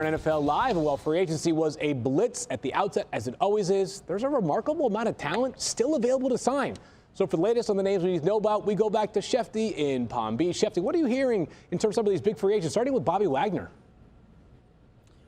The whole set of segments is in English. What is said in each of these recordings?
NFL Live, and while free agency was a blitz at the outset, as it always is, there's a remarkable amount of talent still available to sign. So for the latest on the names we need to know about, we go back to Shefty in Palm Beach. Shefty, what are you hearing in terms of some of these big free agents, starting with Bobby Wagner?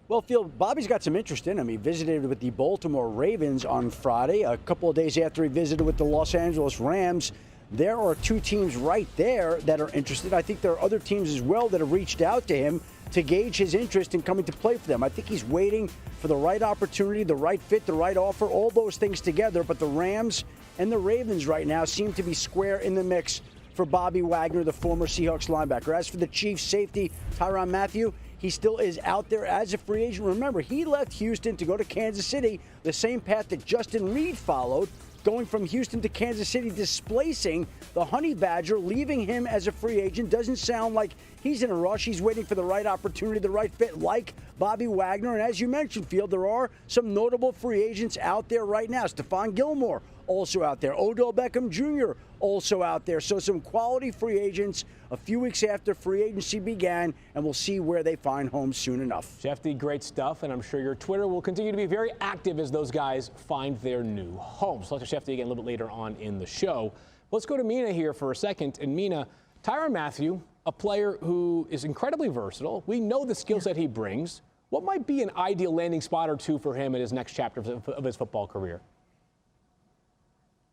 Well, Phil, Bobby's got some interest in him. He visited with the Baltimore Ravens on Friday, a couple of days after he visited with the Los Angeles Rams. There are two teams right there that are interested. I think there are other teams as well that have reached out to him to gauge his interest in coming to play for them. I think he's waiting for the right opportunity, the right fit, the right offer, all those things together. But the Rams and the Ravens right now seem to be square in the mix for Bobby Wagner, the former Seahawks linebacker. As for the Chiefs safety, Tyrann Mathieu, he still is out there as a free agent. Remember, he left Houston to go to Kansas City, the same path that Justin Reed followed, going from Houston to Kansas City, displacing the Honey Badger, leaving him as a free agent. Doesn't sound like he's in a rush. He's waiting for the right opportunity, the right fit, like Bobby Wagner. And as you mentioned, Field, there are some notable free agents out there right now. Stephon Gilmore also out there. Odell Beckham Jr. also out there. So some quality free agents a few weeks after free agency began, and we'll see where they find homes soon enough. Shefty, great stuff, and I'm sure your Twitter will continue to be very active as those guys find their new homes. Let's talk to Shefty again a little bit later on in the show. Let's go to Mina here for a second. And Mina, Tyrann Mathieu, a player who is incredibly versatile. We know the skill set he brings. What might be an ideal landing spot or two for him in his next chapter of his football career?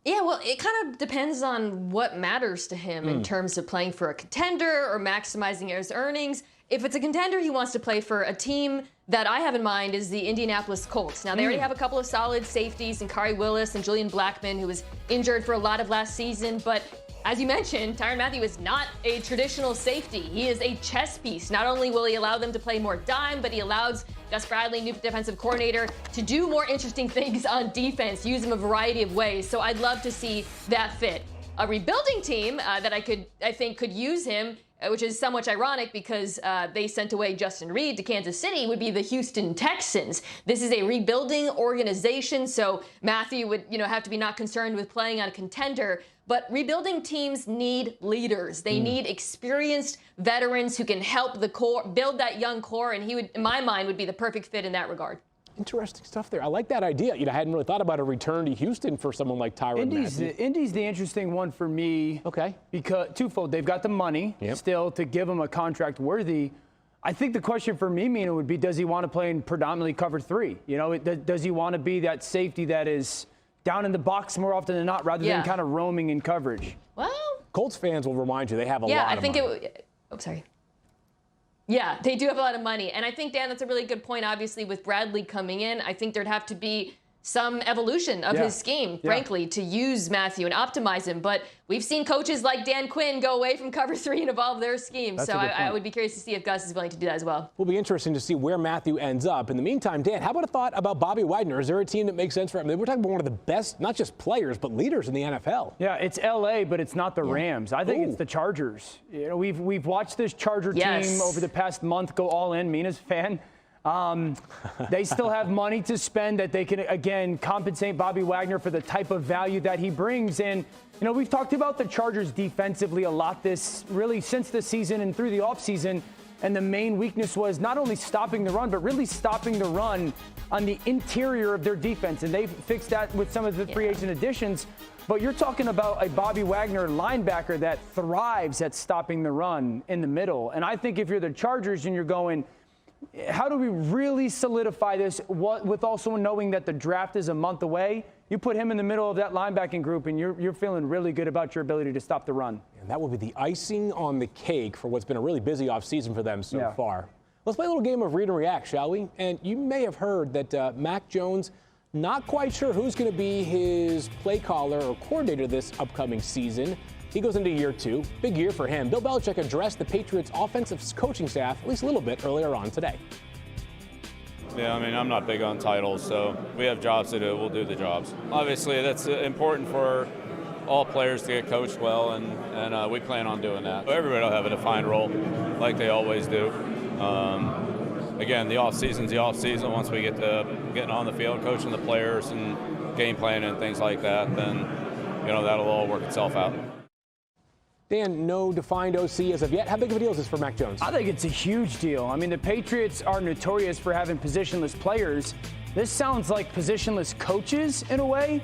Yeah, well, it kind of depends on what matters to him in terms of playing for a contender or maximizing his earnings. If it's a contender, he wants to play for a team that I have in mind is the Indianapolis Colts. Now, they already have a couple of solid safeties in Kari Willis and Julian Blackmon, who was injured for a lot of last season. But as you mentioned, Tyrann Mathieu is not a traditional safety. He is a chess piece. Not only will he allow them to play more dime, but he allows Gus Bradley, new defensive coordinator, to do more interesting things on defense, use him a variety of ways. So I'd love to see that fit. A rebuilding team that I think could use him, which is somewhat ironic because they sent away Justin Reed to Kansas City, would be the Houston Texans. This is a rebuilding organization, so Mathieu would, have to be not concerned with playing on a contender. But rebuilding teams need leaders. They need experienced veterans who can help the core, build that young core, and he would, in my mind, would be the perfect fit in that regard. Interesting stuff there. I like that idea. I hadn't really thought about a return to Houston for someone like Tyrann Mathieu. Indy's the interesting one for me. Okay. Because twofold. They've got the money still to give him a contract worthy. I think the question for me, Mina, would be, does he want to play in predominantly cover three? Does he want to be that safety that is down in the box more often than not, rather than kind of roaming in coverage? Well, Colts fans will remind you they have a lot of money. Yeah, they do have a lot of money. And I think, Dan, that's a really good point. Obviously, with Bradley coming in, I think there'd have to be some evolution of his scheme, frankly, to use Mathieu and optimize him. But we've seen coaches like Dan Quinn go away from cover three and evolve their scheme. So I would be curious to see if Gus is willing to do that as well. Will be interesting to see where Mathieu ends up. In the meantime, Dan, how about a thought about Bobby Wagner? Is there a team that makes sense for him? We're talking about one of the best, not just players, but leaders in the NFL. Yeah, it's L.A., but it's not the Rams. I think it's the Chargers. We've watched this Charger team over the past month go all in. Mina's a fan. They still have money to spend that they can, again, compensate Bobby Wagner for the type of value that he brings. And, we've talked about the Chargers defensively a lot really since the season and through the offseason. And the main weakness was not only stopping the run, but really stopping the run on the interior of their defense. And they've fixed that with some of the free agent additions. But you're talking about a Bobby Wagner linebacker that thrives at stopping the run in the middle. And I think if you're the Chargers and you're going, how do we really solidify this with also knowing that the draft is a month away? You put him in the middle of that linebacking group, and you're feeling really good about your ability to stop the run. And that will be the icing on the cake for what's been a really busy offseason for them so far. Let's play a little game of read and react, shall we? And you may have heard that Mac Jones, not quite sure who's going to be his play caller or coordinator this upcoming season. He goes into year two. Big year for him. Bill Belichick addressed the Patriots' offensive coaching staff at least a little bit earlier on today. Yeah, I'm not big on titles, so we have jobs to do. We'll do the jobs. Obviously, that's important for all players to get coached well, and we plan on doing that. Everybody will have a defined role like they always do. Again, the off-season's the off-season. Once we get to getting on the field, coaching the players and game planning and things like that, then that'll all work itself out. Dan, no defined OC as of yet. How big of a deal is this for Mac Jones? I think it's a huge deal. I mean, the Patriots are notorious for having positionless players. This sounds like positionless coaches in a way.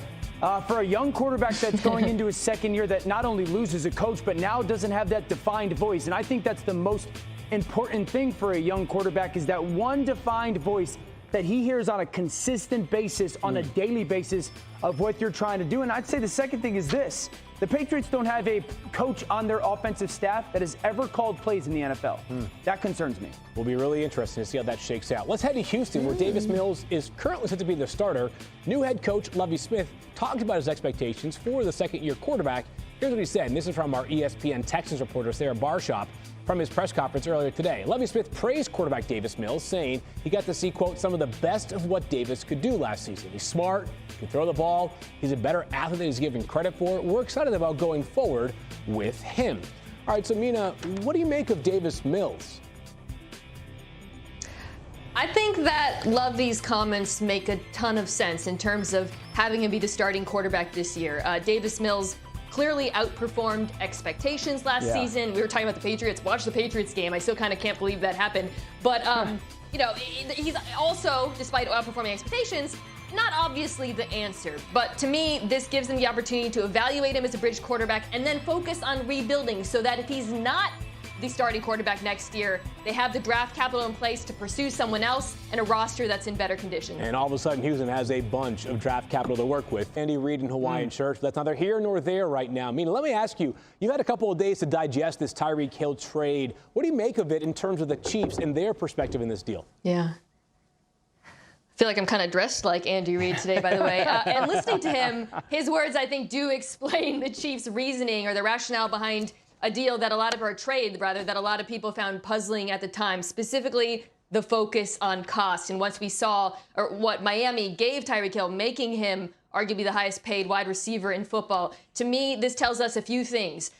For a young quarterback that's going into his second year that not only loses a coach, but now doesn't have that defined voice. And I think that's the most important thing for a young quarterback is that one defined voice that he hears on a consistent basis, on a daily basis of what you're trying to do. And I'd say the second thing is this. The Patriots don't have a coach on their offensive staff that has ever called plays in the NFL. That concerns me. Will be really interesting to see how that shakes out. Let's head to Houston, where Davis Mills is currently set to be the starter. New head coach Lovie Smith talked about his expectations for the second-year quarterback. Here's what he said, and this is from our ESPN Texans reporter, Sarah Barshop, from his press conference earlier today. Lovie Smith praised quarterback Davis Mills, saying he got to see, quote, some of the best of what Davis could do last season. He's smart, can throw the ball, he's a better athlete than he's given credit for. We're excited about going forward with him. All right, so Mina, what do you make of Davis Mills? I think that Lovie's comments make a ton of sense in terms of having him be the starting quarterback this year. Davis Mills clearly outperformed expectations last season. We were talking about the Patriots. Watch the Patriots game. I still kind of can't believe that happened. But, you know, he's also, despite outperforming expectations, not obviously the answer. But to me, this gives them the opportunity to evaluate him as a bridge quarterback and then focus on rebuilding so that if he's not the starting quarterback next year, they have the draft capital in place to pursue someone else and a roster that's in better condition. And all of a sudden, Houston has a bunch of draft capital to work with. Andy Reid in Hawaiian shirts, but that's neither here nor there right now. Mina, let me ask you, you've had a couple of days to digest this Tyreek Hill trade. What do you make of it in terms of the Chiefs and their perspective in this deal? Yeah. I feel like I'm kind of dressed like Andy Reid today, by the way. And listening to him, his words, I think, do explain the Chiefs' reasoning or the rationale behind a deal that a lot of, or a trade, rather, that a lot of people found puzzling at the time, specifically the focus on cost. And once we saw what Miami gave Tyreek Hill, making him arguably the highest paid wide receiver in football, to me, this tells us a few things.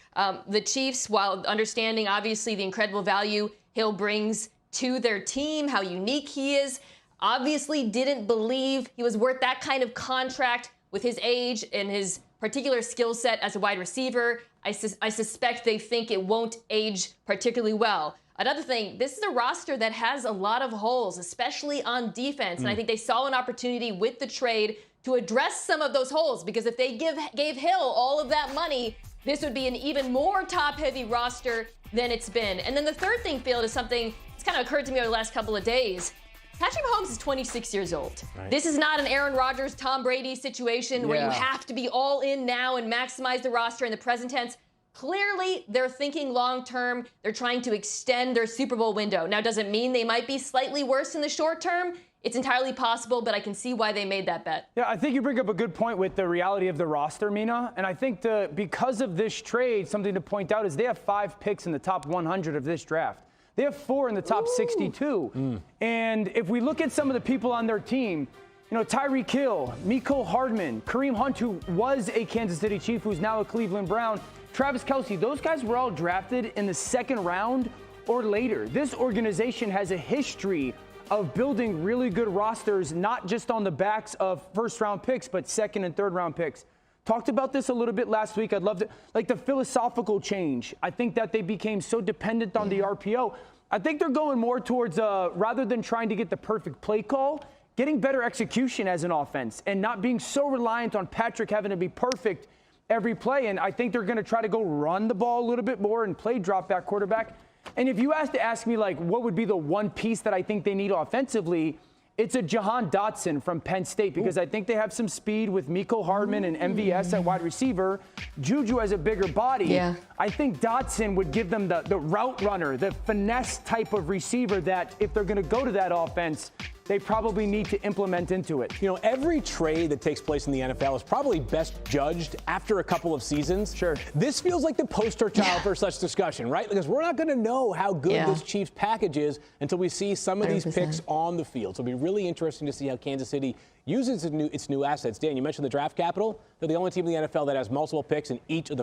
The Chiefs, while understanding, obviously, the incredible value Hill brings to their team, how unique he is, obviously didn't believe he was worth that kind of contract with his age and his particular skill set as a wide receiver. I suspect they think it won't age particularly well. Another thing, this is a roster that has a lot of holes, especially on defense. And I think they saw an opportunity with the trade to address some of those holes, because if they gave Hill all of that money, this would be an even more top-heavy roster than it's been. And then the third thing, Field, is something that's kind of occurred to me over the last couple of days. Patrick Mahomes is 26 years old. Right. This is not an Aaron Rodgers, Tom Brady situation where you have to be all in now and maximize the roster in the present tense. Clearly, they're thinking long-term. They're trying to extend their Super Bowl window. Now, does it mean they might be slightly worse in the short term? It's entirely possible, but I can see why they made that bet. Yeah, I think you bring up a good point with the reality of the roster, Mina. And I think because of this trade, something to point out is they have 5 picks in the top 100 of this draft. They have 4 in the top 62. And if we look at some of the people on their team, you know, Tyreek Hill, Mecole Hardman, Kareem Hunt, who was a Kansas City Chief, who's now a Cleveland Brown, Travis Kelce, those guys were all drafted in the second round or later. This organization has a history of building really good rosters, not just on the backs of first-round picks, but second and third-round picks. Talked about this a little bit last week. I'd love to, like the philosophical change. I think that they became so dependent on the RPO. I think they're going more towards, rather than trying to get the perfect play call, getting better execution as an offense and not being so reliant on Patrick having to be perfect every play. And I think they're going to try to go run the ball a little bit more and play drop back quarterback. And if you ask me, like, what would be the one piece that I think they need offensively, it's a Jahan Dotson from Penn State, because I think they have some speed with Mecole Hardman and MVS at wide receiver. Juju has a bigger body. Yeah. I think Dotson would give them the route runner, the finesse type of receiver that if they're going to go to that offense, they probably need to implement into it. You know, every trade that takes place in the NFL is probably best judged after a couple of seasons. Sure. This feels like the poster child for such discussion, right? Because we're not going to know how good this Chiefs package is until we see some of these 100%. Picks on the field. So it'll be really interesting to see how Kansas City uses its new assets. Dan, you mentioned the draft capital. They're the only team in the NFL that has multiple picks in each of the